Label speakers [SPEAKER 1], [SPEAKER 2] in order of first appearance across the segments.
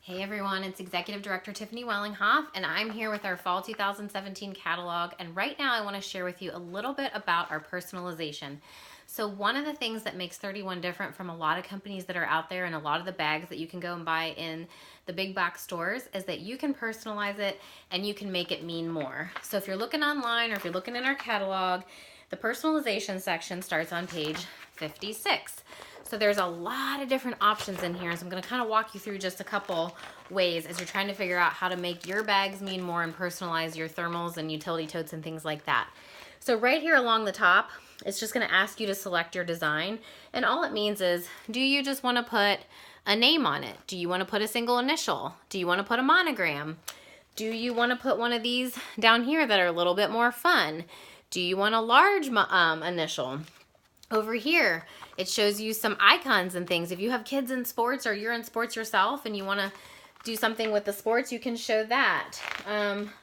[SPEAKER 1] Hey everyone, it's Executive Director Tiffany Wellinghoff, and I'm here with our Fall 2017 catalog. And right now I want to share with you a little bit about our personalization. So one of the things that makes 31 different from a lot of companies that are out there and a lot of the bags that you can go and buy in the big box stores is that you can personalize it and you can make it mean more. So if you're looking online or if you're looking in our catalog, the personalization section starts on page 56. So there's a lot of different options in here. So I'm going to kind of walk you through just a couple ways as you're trying to figure out how to make your bags mean more and personalize your thermals and utility totes and things like that. So right here along the top, it's just going to ask you to select your design. And all it means is, do you just want to put a name on it? Do you want to put a single initial? Do you want to put a monogram? Do you want to put one of these down here that are a little bit more fun? Do you want a large initial? Over here, it shows you some icons and things. If you have kids in sports or you're in sports yourself and you want to do something with the sports, you can show that.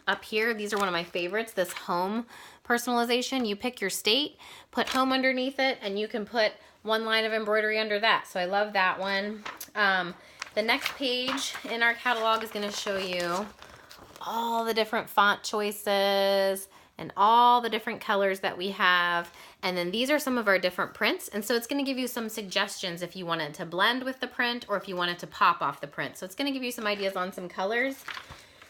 [SPEAKER 1] Up here, these are one of my favorites, this home personalization. You pick your state, put home underneath it, and you can put one line of embroidery under that. So I love that one. The next page in our catalog is going to show you all the different font choices and all the different colors that we have. And then these are some of our different prints. And so it's going to give you some suggestions if you want it to blend with the print or if you want it to pop off the print. So it's going to give you some ideas on some colors.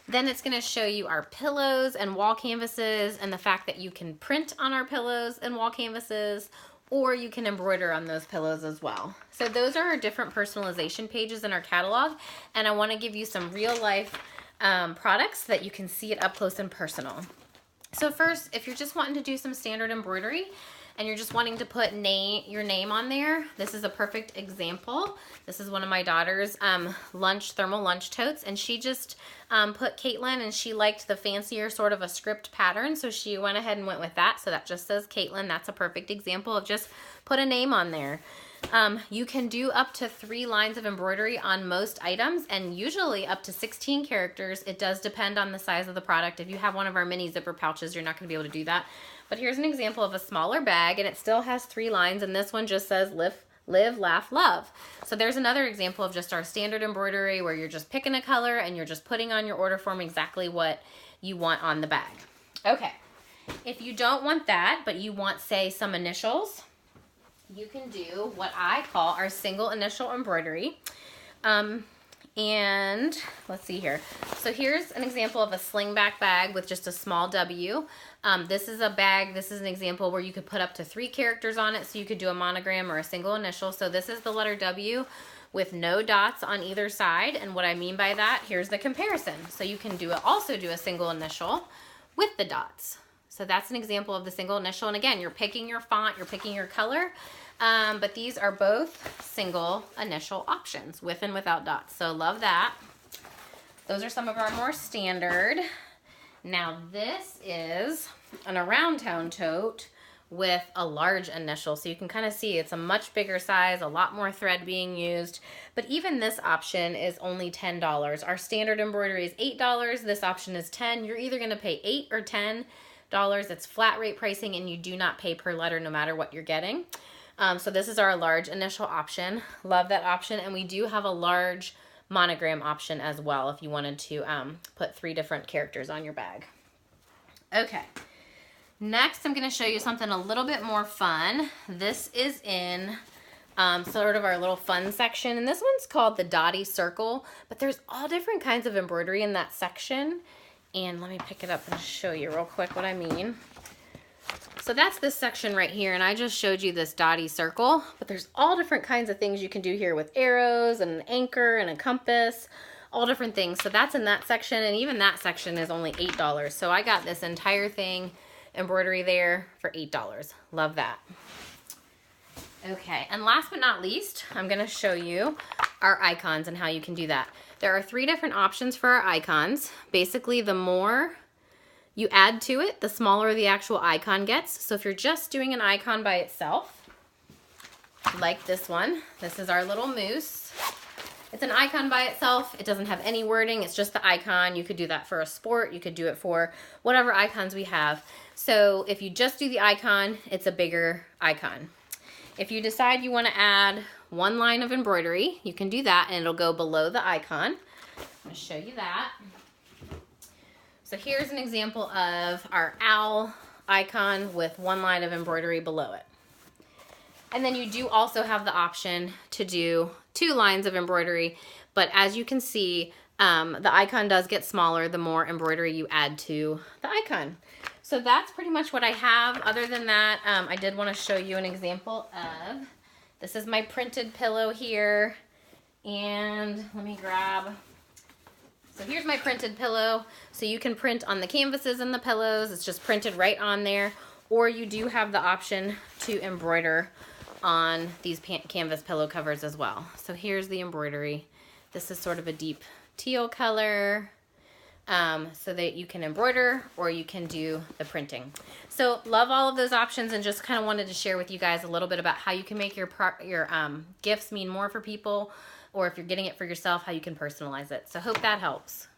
[SPEAKER 1] Then it's going to show you our pillows and wall canvases and the fact that you can print on our pillows and wall canvases, or you can embroider on those pillows as well. So those are our different personalization pages in our catalog. And I want to give you some real life products so that you can see it up close and personal. So first, if you're just wanting to do some standard embroidery and you're just wanting to put your name on there, this is a perfect example. This is one of my daughter's thermal lunch totes, and she just put Caitlin, and she liked the fancier sort of a script pattern, so she went ahead and went with that. So that just says Caitlin. That's a perfect example of just put a name on there. You can do up to 3 lines of embroidery on most items, and usually up to 16 characters. It does depend on the size of the product. If you have one of our mini zipper pouches, you're not going to be able to do that. But here's an example of a smaller bag, and it still has 3 lines, and this one just says live, laugh, love. So there's another example of just our standard embroidery where you're just picking a color and you're just putting on your order form exactly what you want on the bag. Okay, if you don't want that, but you want, say, some initials, you can do what I call our single initial embroidery. And let's see here. So here's an example of a slingback bag with just a small W. This is a bag, this is an example where you could put up to 3 characters on it, so you could do a monogram or a single initial. So this is the letter W with no dots on either side. And what I mean by that, here's the comparison. So you can also do a single initial with the dots. So that's an example of the single initial. And again, you're picking your font, you're picking your color, but these are both single initial options with and without dots. So love that. Those are some of our more standard. Now this is an around town tote with a large initial. So you can kind of see it's a much bigger size, a lot more thread being used. But even this option is only $10. Our standard embroidery is $8. This option is $10. You're either going to pay $8 or $10. It's flat rate pricing, and you do not pay per letter no matter what you're getting. So this is our large initial option. Love that option. And we do have a large monogram option as well if you wanted to put 3 different characters on your bag. Okay. Next, I'm going to show you something a little bit more fun. This is in sort of our little fun section. And this one's called the Dottie Circle. But there's all different kinds of embroidery in that section. And let me pick it up and show you real quick what I mean. So that's this section right here, and I just showed you this Dottie circle, but there's all different kinds of things you can do here with arrows and an anchor and a compass, all different things. So that's in that section, and even that section is only $8. So I got this entire thing embroidery there for $8. Love that. Okay, and last but not least, I'm going to show you our icons and how you can do that. There are 3 different options for our icons. Basically, the more you add to it, the smaller the actual icon gets. So if you're just doing an icon by itself, like this one, this is our little moose. It's an icon by itself. It doesn't have any wording. It's just the icon. You could do that for a sport. You could do it for whatever icons we have. So if you just do the icon, it's a bigger icon. If you decide you want to add one line of embroidery, you can do that and it'll go below the icon. I'm going to show you that. So here's an example of our owl icon with one line of embroidery below it. And then you do also have the option to do 2 lines of embroidery, but as you can see, the icon does get smaller the more embroidery you add to the icon. So that's pretty much what I have. Other than that, I did want to show you an example of, this is my printed pillow here, and let me grab, so here's my printed pillow. So you can print on the canvases and the pillows, it's just printed right on there, or you do have the option to embroider on these canvas pillow covers as well. So here's the embroidery. This is sort of a deep teal color, so that you can embroider or you can do the printing. So love all of those options, and just kind of wanted to share with you guys a little bit about how you can make your gifts mean more for people, or if you're getting it for yourself, how you can personalize it. So hope that helps.